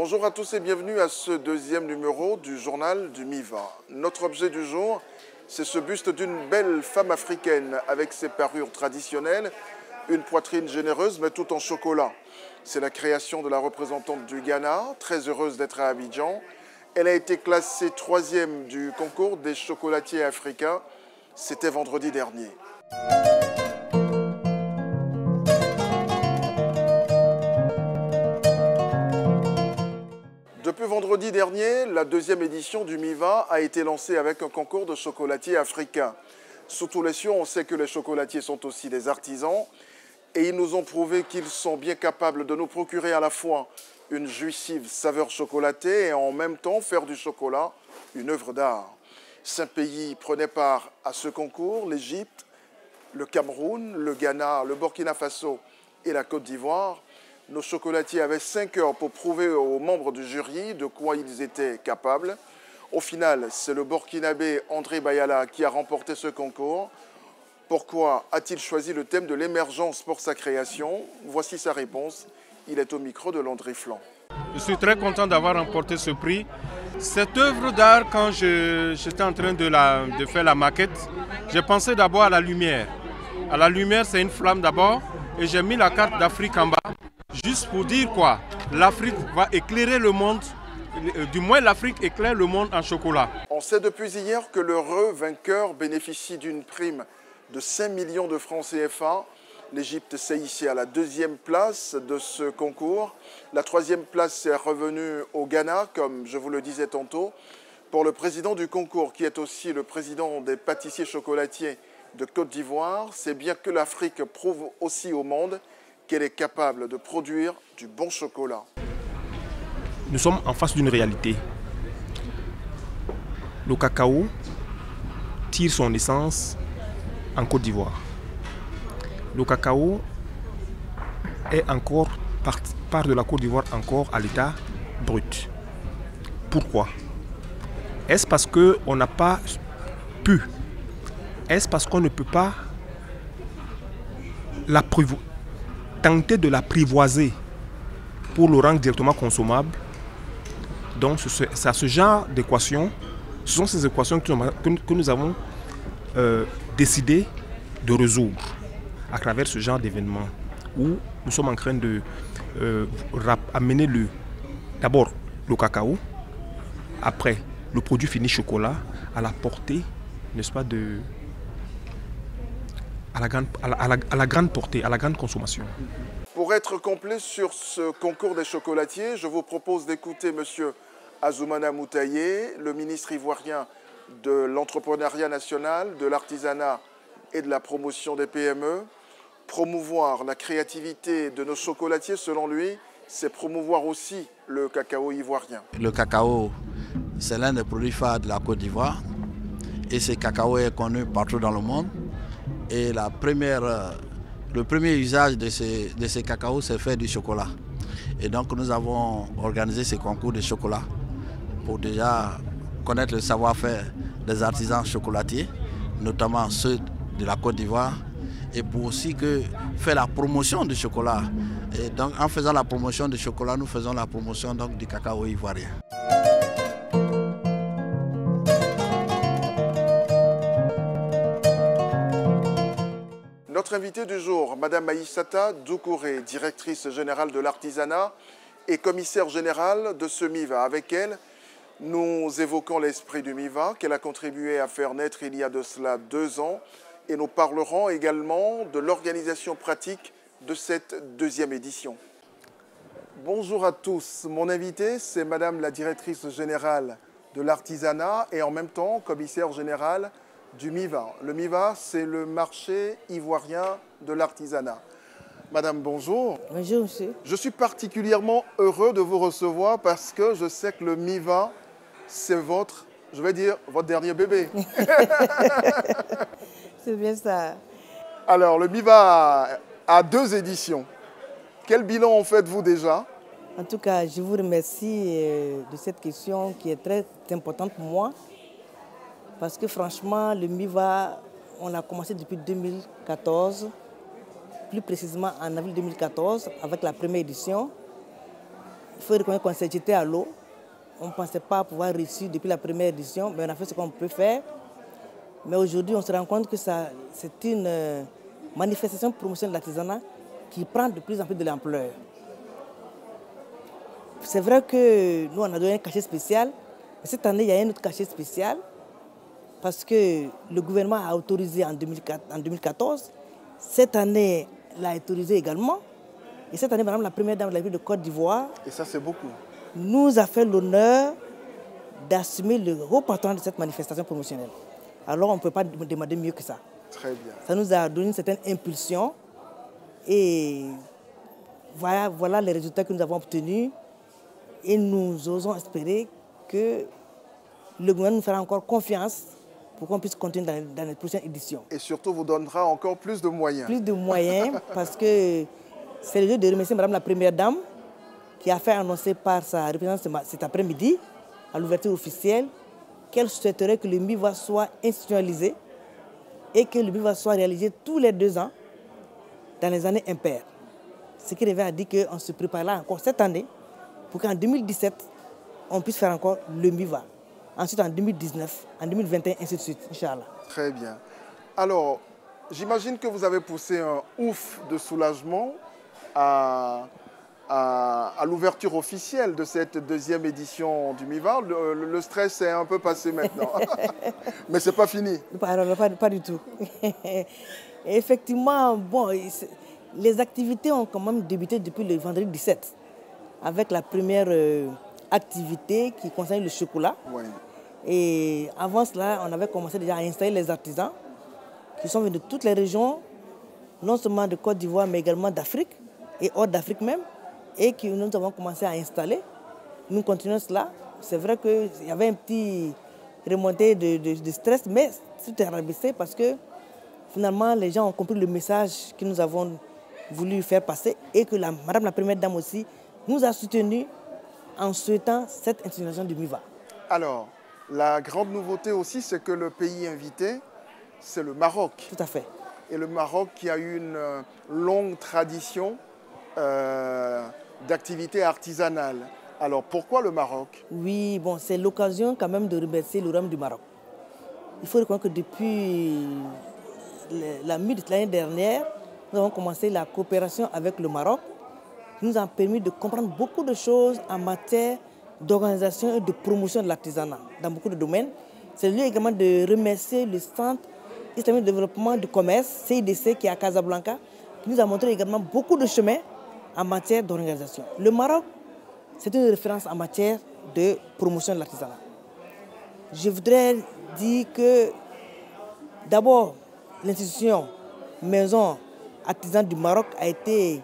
Bonjour à tous et bienvenue à ce deuxième numéro du journal du MIVA. Notre objet du jour, c'est ce buste d'une belle femme africaine avec ses parures traditionnelles, une poitrine généreuse mais tout en chocolat. C'est la création de la représentante du Ghana, très heureuse d'être à Abidjan. Elle a été classée 3e du concours des chocolatiers africains. C'était vendredi dernier. Depuis vendredi dernier, la deuxième édition du MIVA a été lancée avec un concours de chocolatiers africains. Sous tous les cieux, on sait que les chocolatiers sont aussi des artisans et ils nous ont prouvé qu'ils sont bien capables de nous procurer à la fois une jouissive saveur chocolatée et en même temps faire du chocolat une œuvre d'art. 5 pays prenaient part à ce concours, l'Égypte, le Cameroun, le Ghana, le Burkina Faso et la Côte d'Ivoire. Nos chocolatiers avaient 5 heures pour prouver aux membres du jury de quoi ils étaient capables. Au final, c'est le Burkinabé André Bayala qui a remporté ce concours. Pourquoi a-t-il choisi le thème de l'émergence pour sa création? Voici sa réponse. Il est au micro de Landry Flan. Je suis très content d'avoir remporté ce prix. Cette œuvre d'art, quand j'étais en train de faire la maquette, j'ai pensé d'abord à la lumière. À la lumière, c'est une flamme d'abord, et j'ai mis la carte d'Afrique en bas. Juste pour dire quoi, l'Afrique va éclairer le monde, du moins l'Afrique éclaire le monde en chocolat. On sait depuis hier que l'heureux vainqueur bénéficie d'une prime de 5 millions de francs CFA. L'Égypte s'est ici à la 2e place de ce concours. La 3e place est revenue au Ghana, comme je vous le disais tantôt. Pour le président du concours, qui est aussi le président des pâtissiers chocolatiers de Côte d'Ivoire, c'est bien que l'Afrique prouve aussi au monde qu'elle est capable de produire du bon chocolat. Nous sommes en face d'une réalité. Le cacao tire son essence en Côte d'Ivoire. Le cacao est encore, part de la Côte d'Ivoire encore à l'état brut. Pourquoi? Est-ce parce qu'on n'a pas pu? Est-ce parce qu'on ne peut pas tenter de l'apprivoiser pour le rendre directement consommable? Donc c'est à ce genre d'équations, ce sont ces équations que nous avons décidé de résoudre à travers ce genre d'événement où nous sommes en train de amener d'abord le cacao, après le produit fini chocolat à la portée, n'est-ce pas, à la grande portée, à la grande consommation. Pour être complet sur ce concours des chocolatiers, je vous propose d'écouter M. Azoumana Moutaye, le ministre ivoirien de l'entrepreneuriat national, de l'artisanat et de la promotion des PME. Promouvoir la créativité de nos chocolatiers, selon lui, c'est promouvoir aussi le cacao ivoirien. Le cacao, c'est l'un des produits phares de la Côte d'Ivoire et ce cacao est connu partout dans le monde. Et le premier usage de ces cacao, c'est faire du chocolat. Et donc nous avons organisé ce concours de chocolat pour déjà connaître le savoir-faire des artisans chocolatiers, notamment ceux de la Côte d'Ivoire, et pour aussi faire la promotion du chocolat. Et donc en faisant la promotion du chocolat, nous faisons la promotion donc, du cacao ivoirien. Notre invitée du jour, Mme Aïssata Doucouré, directrice générale de l'artisanat et commissaire générale de ce MIVA. Avec elle, nous évoquons l'esprit du MIVA qu'elle a contribué à faire naître il y a de cela 2 ans et nous parlerons également de l'organisation pratique de cette 2e édition. Bonjour à tous. Mon invitée, c'est Mme la directrice générale de l'artisanat et en même temps commissaire générale du MIVA. Le MIVA, c'est le marché ivoirien de l'artisanat. Madame, bonjour. Bonjour, monsieur. Je suis particulièrement heureux de vous recevoir parce que je sais que le MIVA, c'est votre dernier bébé. C'est bien ça. Alors, le MIVA a 2 éditions. Quel bilan en faites-vous déjà? En tout cas, je vous remercie de cette question qui est très importante pour moi. Parce que franchement, le MIVA, on a commencé depuis 2014, plus précisément en avril 2014, avec la première édition. Il faut reconnaître qu'on s'est jeté à l'eau. On ne pensait pas pouvoir réussir depuis la première édition, mais on a fait ce qu'on peut faire. Mais aujourd'hui, on se rend compte que c'est une manifestation de promotion de l'artisanat qui prend de plus en plus de l'ampleur. C'est vrai que nous, on a donné un cachet spécial, mais cette année, il y a un autre cachet spécial parce que le gouvernement a autorisé en 2014. Cette année, l'a autorisé également. Et cette année, Madame la Première Dame de la ville de Côte d'Ivoire, Et ça, c'est beaucoup. nous a fait l'honneur d'assumer le haut patron de cette manifestation promotionnelle. Alors, on ne peut pas demander mieux que ça. Très bien. Ça nous a donné une certaine impulsion et voilà les résultats que nous avons obtenus. Et nous osons espérer que le gouvernement nous fera encore confiance pour qu'on puisse continuer dans les prochaines éditions. Et surtout, vous donnera encore plus de moyens. Plus de moyens parce que c'est le lieu de remercier Madame la Première Dame qui a fait annoncer par sa représentante cet après-midi à l'ouverture officielle qu'elle souhaiterait que le MIVA soit institutionnalisé et que le MIVA soit réalisé tous les 2 ans dans les années impaires. Ce qui revient à dire qu'on se prépare là encore cette année pour qu'en 2017, on puisse faire encore le MIVA. Ensuite, en 2019, en 2021, ainsi de suite, Inch'Allah. Très bien. Alors, j'imagine que vous avez poussé un ouf de soulagement à l'ouverture officielle de cette 2e édition du MIVA. Le stress est un peu passé maintenant. Mais ce n'est pas fini. Pas du tout. Effectivement, bon, les activités ont quand même débuté depuis le vendredi 17, avec la première activité qui concerne le chocolat. Oui. Et avant cela, on avait commencé déjà à installer les artisans qui sont venus de toutes les régions, non seulement de Côte d'Ivoire, mais également d'Afrique et hors d'Afrique même, et que nous avons commencé à installer. Nous continuons cela. C'est vrai qu'il y avait un petit remontée de stress, mais tout est rabaissé parce que finalement, les gens ont compris le message que nous avons voulu faire passer et que Madame la Première Dame aussi nous a soutenus en souhaitant cette institution du MIVA. Alors, la grande nouveauté aussi, c'est que le pays invité, c'est le Maroc. Tout à fait. Et le Maroc qui a eu une longue tradition d'activité artisanale. Alors, pourquoi le Maroc? Oui, bon, c'est l'occasion quand même de remercier le Royaume du Maroc. Il faut reconnaître que depuis la mi de l'année dernière, nous avons commencé la coopération avec le Maroc, qui nous a permis de comprendre beaucoup de choses en matière d'organisation et de promotion de l'artisanat dans beaucoup de domaines. C'est lieu également de remercier le Centre islamique de développement du commerce, CIDC, qui est à Casablanca, qui nous a montré également beaucoup de chemins en matière d'organisation. Le Maroc, c'est une référence en matière de promotion de l'artisanat. Je voudrais dire que d'abord, l'institution Maison Artisan du Maroc a été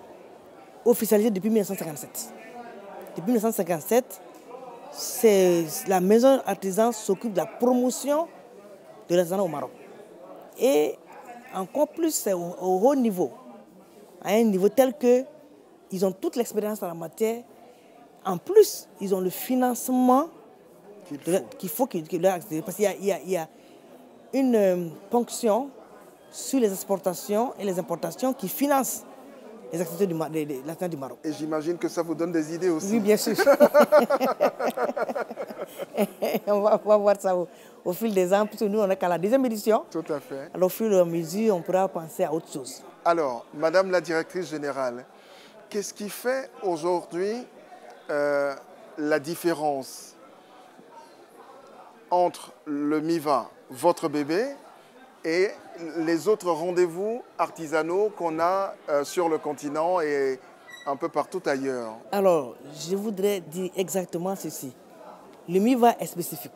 officialisée depuis 1957. Depuis 1957, la Maison Artisan s'occupe de la promotion de l'artisanat au Maroc. Et encore plus, c'est au haut niveau, à un niveau tel qu'ils ont toute l'expérience en la matière. En plus, ils ont le financement qu'il faut leur accéder. Parce qu'il y a une ponction sur les exportations et les importations qui financent les activités de l'artisanat du Maroc. Et j'imagine que ça vous donne des idées aussi. Oui, bien sûr. On va voir ça au fil des ans, puisque nous, on est qu'à la 2e édition. Tout à fait. Alors, au fur et à mesure, on pourra penser à autre chose. Alors, Madame la directrice générale, qu'est-ce qui fait aujourd'hui la différence entre le MIVA, votre bébé, et les autres rendez-vous artisanaux qu'on a sur le continent et un peu partout ailleurs? Alors, je voudrais dire exactement ceci. Le MIVA est spécifique.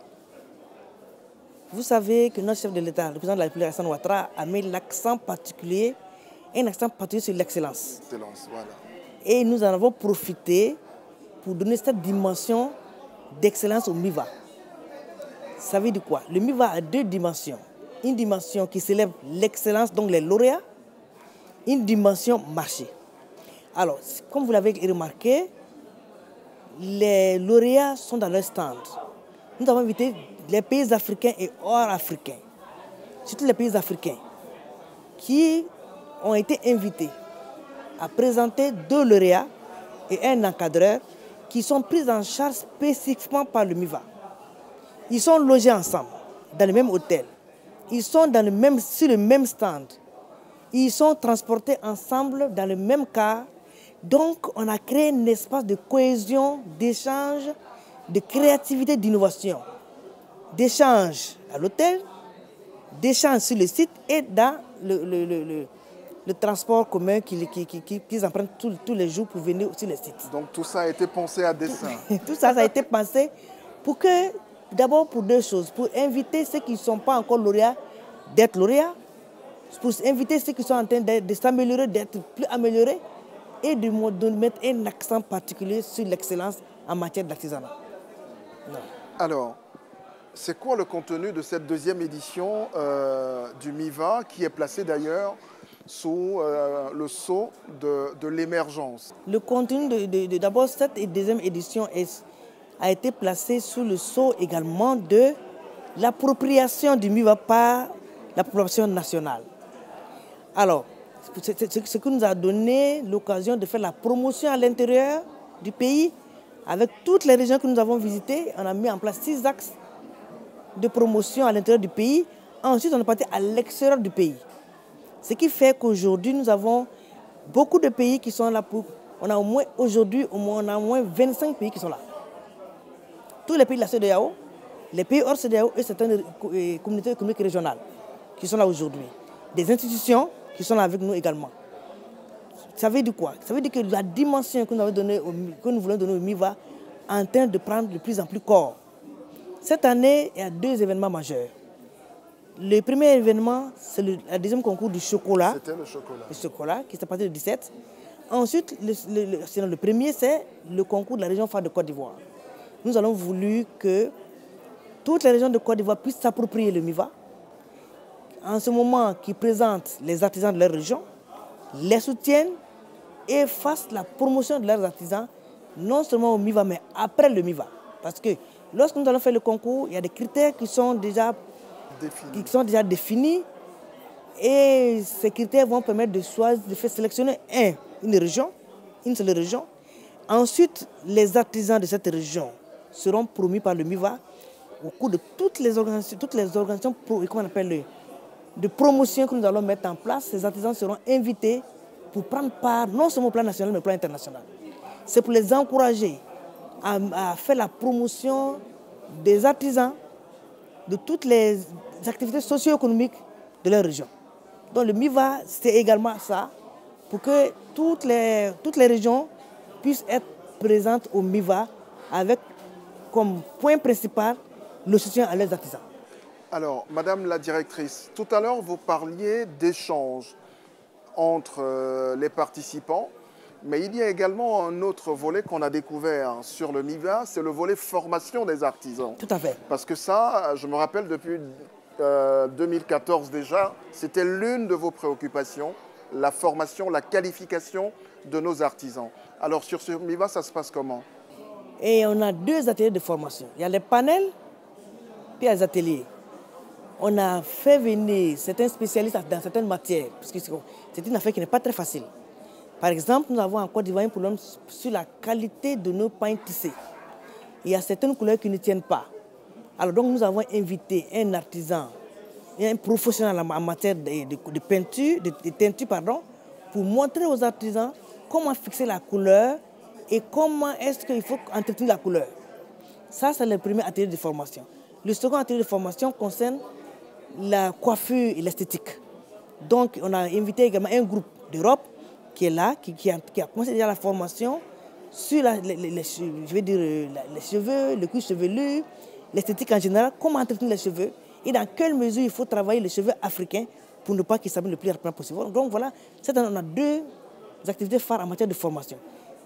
Vous savez que notre chef de l'État, le président de la République, Alassane Ouattara, a mis l'accent particulier, un accent particulier sur l'excellence. Excellence, voilà. Et nous en avons profité pour donner cette dimension d'excellence au MIVA. Ça veut dire quoi? Le MIVA a 2 dimensions. Une dimension qui célèbre l'excellence, donc les lauréats, une dimension marché. Alors, comme vous l'avez remarqué, les lauréats sont dans leur stand. Nous avons invité les pays africains et hors africains, surtout les pays africains, qui ont été invités à présenter 2 lauréats et un encadreur qui sont prises en charge spécifiquement par le MIVA. Ils sont logés ensemble, dans le même hôtel. Ils sont sur le même stand. Ils sont transportés ensemble dans le même car. Donc, on a créé un espace de cohésion, d'échange, de créativité, d'innovation. D'échange à l'hôtel, d'échange sur le site et dans le transport commun qu'ils empruntent tous les jours pour venir sur le site. Donc tout ça a été pensé à dessein. Tout ça a été pensé pour que, d'abord pour deux choses, pour inviter ceux qui ne sont pas encore lauréats d'être lauréats, pour inviter ceux qui sont en train de s'améliorer, d'être plus améliorés, et de mettre un accent particulier sur l'excellence en matière d'artisanat. Alors, c'est quoi le contenu de cette deuxième édition du MIVA qui est placé d'ailleurs sous le sceau de l'émergence? Le contenu d'abord, cette deuxième édition a été placé sous le sceau également de l'appropriation du MIVA par la population nationale. Alors, ce qui nous a donné l'occasion de faire la promotion à l'intérieur du pays. Avec toutes les régions que nous avons visitées, on a mis en place 6 axes de promotion à l'intérieur du pays. Ensuite, on est parti à l'extérieur du pays. Ce qui fait qu'aujourd'hui, nous avons beaucoup de pays qui sont là on a au moins aujourd'hui, on a au moins 25 pays qui sont là. Tous les pays de la CEDEAO, les pays hors CEDEAO et certaines communautés économiques régionales qui sont là aujourd'hui. Des institutions qui sont là avec nous également. Ça veut dire quoi? Ça veut dire que la dimension que nous voulons donner au MIVA est en train de prendre de plus en plus corps. Cette année, il y a 2 événements majeurs. Le premier événement, c'est le deuxième concours du chocolat. C'était le chocolat. Le chocolat, qui s'est passé le 17. Ensuite, le premier, c'est le concours de la région phare de Côte d'Ivoire. Nous avons voulu que toutes les régions de Côte d'Ivoire puissent s'approprier le MIVA. En ce moment, qui présentent les artisans de leur région, les soutiennent et fassent la promotion de leurs artisans, non seulement au MIVA, mais après le MIVA. Parce que lorsque nous allons faire le concours, il y a des critères qui sont déjà définis. Et ces critères vont permettre de faire sélectionner une seule région. Ensuite, les artisans de cette région seront promus par le MIVA au cours de toutes les organisations de promotion que nous allons mettre en place. Ces artisans seront invités pour prendre part non seulement au plan national, mais au plan international. C'est pour les encourager à faire la promotion des artisans, de toutes les activités socio-économiques de leur région. Donc le MIVA, c'est également ça, pour que toutes les régions puissent être présentes au MIVA avec comme point principal le soutien à leurs artisans. Alors, Madame la directrice, tout à l'heure, vous parliez d'échanges entre les participants, mais il y a également un autre volet qu'on a découvert sur le MIVA, c'est le volet formation des artisans. Tout à fait. Parce que ça, je me rappelle depuis 2014 déjà, c'était l'une de vos préoccupations, la formation, la qualification de nos artisans. Alors, sur ce MIVA, ça se passe comment? Et on a 2 ateliers de formation. Il y a les panels, puis il y a les ateliers. On a fait venir certains spécialistes dans certaines matières, parce que c'est une affaire qui n'est pas très facile. Par exemple, nous avons en Côte d'Ivoire un problème sur la qualité de nos pains tissés. Il y a certaines couleurs qui ne tiennent pas. Alors donc nous avons invité un artisan, un professionnel en matière de peinture, de teinture, pour montrer aux artisans comment fixer la couleur et comment est-ce qu'il faut entretenir la couleur. Ça, c'est le premier atelier de formation. Le second atelier de formation concerne la coiffure et l'esthétique. Donc, on a invité également un groupe d'Europe qui est là, qui a commencé déjà la formation sur les cheveux, le cuir chevelu, l'esthétique en général, comment entretenir les cheveux et dans quelle mesure il faut travailler les cheveux africains pour ne pas qu'ils s'abîment le plus rapidement possible. Donc voilà, cette année, on a 2 activités phares en matière de formation.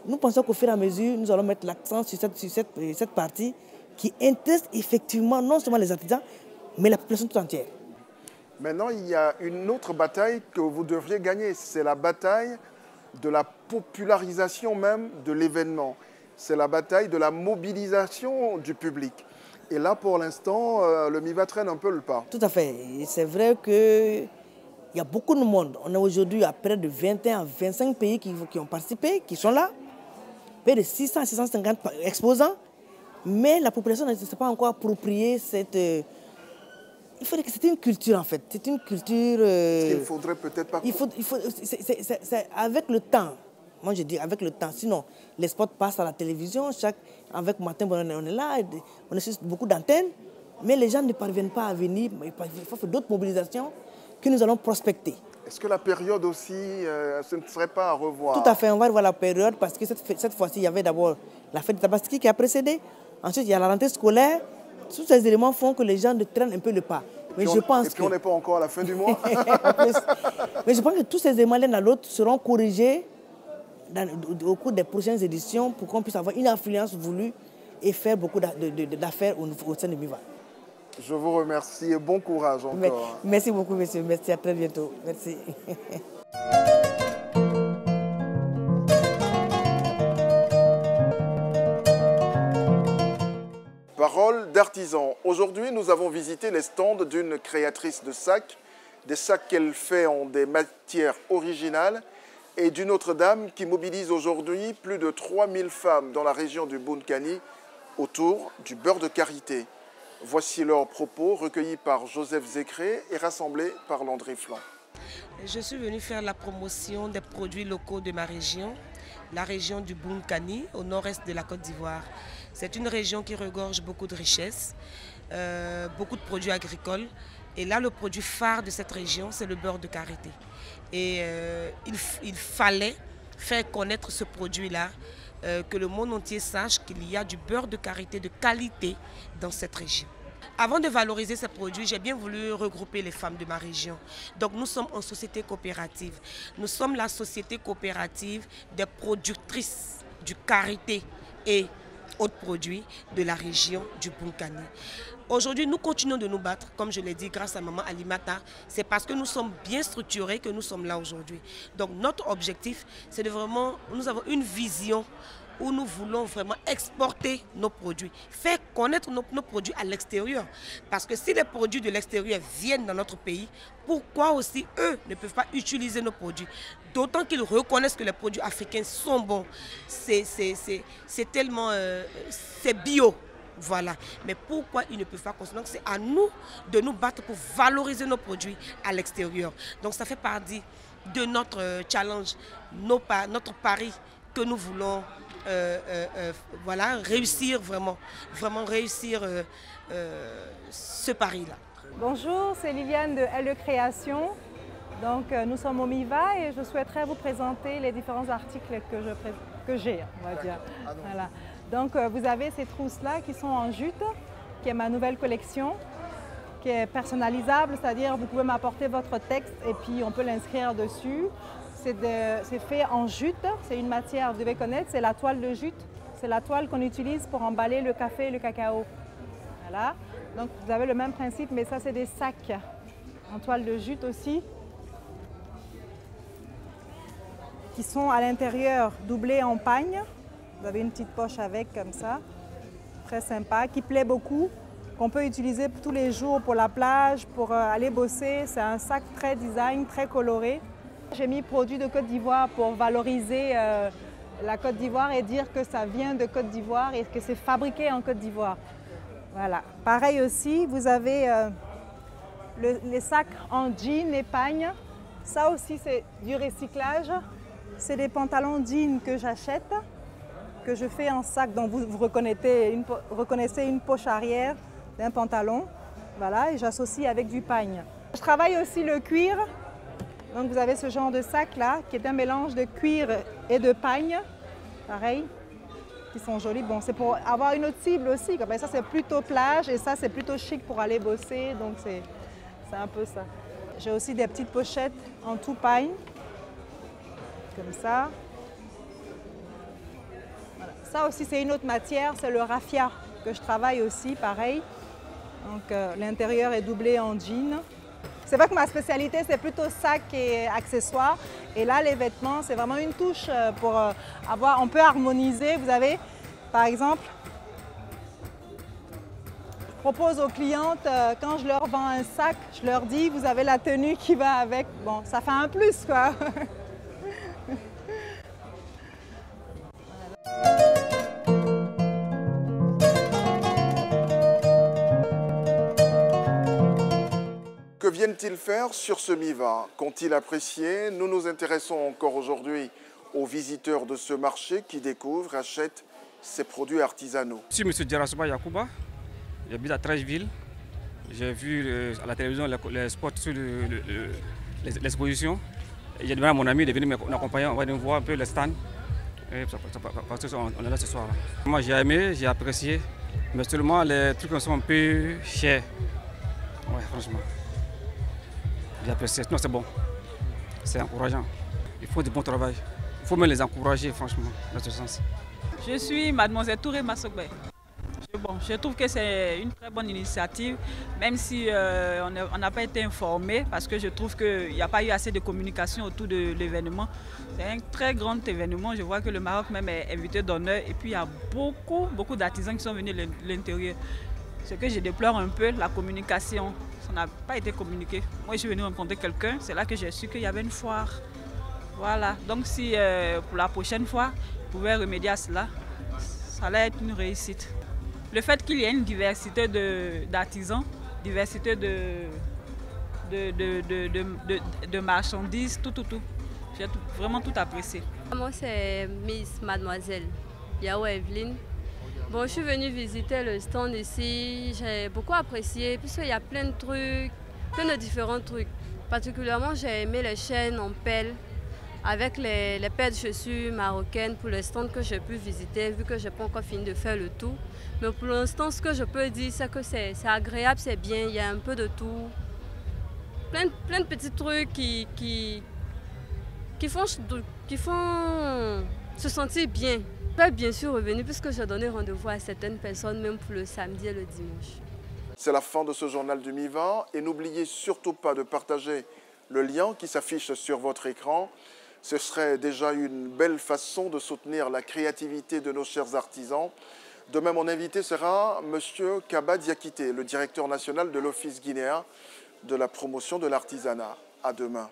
Nous pensons qu'au fur et à mesure, nous allons mettre l'accent sur cette partie qui intéresse effectivement non seulement les artisans, mais la population tout entière. Maintenant, il y a une autre bataille que vous devriez gagner. C'est la bataille de la popularisation même de l'événement. C'est la bataille de la mobilisation du public. Et là, pour l'instant, le MIVA traîne un peu le pas. Tout à fait. C'est vrai qu'il y a beaucoup de monde. On est aujourd'hui à près de 21 à 25 pays qui ont participé, qui sont là. près de 600 à 650 exposants, mais la population ne s'est pas encore approprié cette... il faudrait que c'était une culture en fait, c'est une culture... Il faudrait peut-être pas... c'est avec le temps, moi je dis avec le temps, sinon les spots passent à la télévision, avec Matin Bonheur on est là, on est sur beaucoup d'antennes, mais les gens ne parviennent pas à venir, il faut faire d'autres mobilisations que nous allons prospecter. Est-ce que la période aussi, ce ne serait pas à revoir? Tout à fait, on va revoir la période parce que cette fois-ci, il y avait d'abord la fête de Tabaski qui a précédé. Ensuite, il y a la rentrée scolaire. Tous ces éléments font que les gens traînent un peu le pas. Mais je pense et puis on n'est pas encore à la fin du mois. Mais je pense que tous ces éléments l'un à l'autre seront corrigés au cours des prochaines éditions pour qu'on puisse avoir une influence voulue et faire beaucoup d'affaires au sein de MIVA. Je vous remercie et bon courage encore. Merci beaucoup, monsieur. Merci, à très bientôt. Merci. Parole d'artisan. Aujourd'hui, nous avons visité les stands d'une créatrice de sacs, des sacs qu'elle fait en des matières originales, et d'une autre dame qui mobilise aujourd'hui plus de 3000 femmes dans la région du Bounkani autour du beurre de karité. Voici leurs propos recueillis par Joseph Zécré et rassemblés par Landry Flan. Je suis venue faire la promotion des produits locaux de ma région, la région du Bounkani, au nord-est de la Côte d'Ivoire. C'est une région qui regorge beaucoup de richesses, beaucoup de produits agricoles. Et là, le produit phare de cette région, c'est le beurre de karité. Et il fallait faire connaître ce produit-là, que le monde entier sache qu'il y a du beurre de karité de qualité dans cette région. Avant de valoriser ces produits, j'ai bien voulu regrouper les femmes de ma région. Donc nous sommes en société coopérative. Nous sommes la société coopérative des productrices du karité et autres produits de la région du Bounkani. Aujourd'hui, nous continuons de nous battre, comme je l'ai dit, grâce à Maman Alimata. C'est parce que nous sommes bien structurés que nous sommes là aujourd'hui. Donc notre objectif, c'est de vraiment, nous avons une vision où nous voulons vraiment exporter nos produits, faire connaître nos produits à l'extérieur. Parce que si les produits de l'extérieur viennent dans notre pays, pourquoi aussi eux ne peuvent pas utiliser nos produits? D'autant qu'ils reconnaissent que les produits africains sont bons. C'est tellement... c'est bio. Voilà. Mais pourquoi ils ne peuvent pas consommer? Donc c'est à nous de nous battre pour valoriser nos produits à l'extérieur. Donc ça fait partie de notre challenge, notre pari que nous voulons voilà, réussir vraiment réussir ce pari-là. Bonjour, c'est Liliane de LE Création. Donc nous sommes au MIVA et je souhaiterais vous présenter les différents articles que j'ai, on va dire. Voilà. Donc vous avez ces trousses-là qui sont en jute, qui est ma nouvelle collection, qui est personnalisable, c'est-à-dire vous pouvez m'apporter votre texte et puis on peut l'inscrire dessus. C'est fait en jute, c'est une matière, vous devez connaître, c'est la toile de jute. C'est la toile qu'on utilise pour emballer le café et le cacao. Voilà. Donc vous avez le même principe, mais ça c'est des sacs en toile de jute aussi, qui sont à l'intérieur doublés en pagne. Vous avez une petite poche avec comme ça, très sympa, qui plaît beaucoup, qu'on peut utiliser tous les jours pour la plage, pour aller bosser. C'est un sac très design, très coloré. J'ai mis produits de Côte d'Ivoire pour valoriser la Côte d'Ivoire et dire que ça vient de Côte d'Ivoire et que c'est fabriqué en Côte d'Ivoire. Voilà. Pareil aussi, vous avez les sacs en jean et pagne. Ça aussi, c'est du recyclage. C'est des pantalons jeans que j'achète, que je fais en sac. Donc vous reconnaissez une poche arrière d'un pantalon. Voilà, et j'associe avec du pagne. Je travaille aussi le cuir. Donc vous avez ce genre de sac là, qui est un mélange de cuir et de pagne. Pareil, qui sont jolis. Bon, c'est pour avoir une autre cible aussi. Comme ça, c'est plutôt plage et ça, c'est plutôt chic pour aller bosser. Donc c'est un peu ça. J'ai aussi des petites pochettes en tout paille. Comme ça. Voilà. Ça aussi, c'est une autre matière, c'est le raffia que je travaille aussi, pareil. Donc l'intérieur est doublé en jean. C'est vrai que ma spécialité, c'est plutôt sac et accessoires. Et là, les vêtements, c'est vraiment une touche pour avoir... On peut harmoniser. Vous avez, par exemple, je propose aux clientes, quand je leur vends un sac, je leur dis, vous avez la tenue qui va avec. Bon, ça fait un plus, quoi. Voilà. viennent-ils faire sur ce MIVA? Qu'ont-ils apprécié? Nous nous intéressons encore aujourd'hui aux visiteurs de ce marché qui découvrent, achètent ces produits artisanaux. Je suis M. Djarasouba Yakouba, j'habite à Trècheville. J'ai vu à la télévision les spots sur l'exposition. J'ai demandé à mon ami de venir m'accompagner, on va venir voir un peu les stands. Parce qu'on est là ce soir. Moi j'ai aimé, j'ai apprécié, mais seulement les trucs sont un peu chers. Ouais, franchement. J'ai apprécié, non c'est bon, c'est encourageant. Ils font du bon travail. Il faut même les encourager franchement, dans ce sens. Je suis mademoiselle Touré Massogbe. Je trouve que c'est une très bonne initiative, même si on n'a pas été informé, parce que je trouve qu'il n'y a pas eu assez de communication autour de l'événement. C'est un très grand événement, je vois que le Maroc même est invité d'honneur, et puis il y a beaucoup d'artisans qui sont venus de l'intérieur. Ce que je déplore un peu, la communication, ça n'a pas été communiqué. Moi je suis venu rencontrer quelqu'un, c'est là que j'ai su qu'il y avait une foire. Voilà, donc si pour la prochaine fois, vous pouvez remédier à cela, ça allait être une réussite. Le fait qu'il y ait une diversité d'artisans, diversité de marchandises, tout. J'ai vraiment tout apprécié. Moi, c'est Miss Mademoiselle Yao Evelyne. Bon, je suis venue visiter le stand ici. J'ai beaucoup apprécié puisqu'il y a plein de trucs, plein de différents trucs. Particulièrement, j'ai aimé les chaînes en pelle avec les paires de chaussures marocaines pour le stand que j'ai pu visiter, vu que je n'ai pas encore fini de faire le tour. Mais pour l'instant, ce que je peux dire, c'est que c'est agréable, c'est bien, il y a un peu de tout. Plein de petits trucs qui font se sentir bien. Je vais bien sûr revenir puisque j'ai donné rendez-vous à certaines personnes, même pour le samedi et le dimanche. C'est la fin de ce journal du MIVA et n'oubliez surtout pas de partager le lien qui s'affiche sur votre écran. Ce serait déjà une belle façon de soutenir la créativité de nos chers artisans. Demain, mon invité sera M. Kaba Diakité, le directeur national de l'Office guinéen de la promotion de l'artisanat. À demain.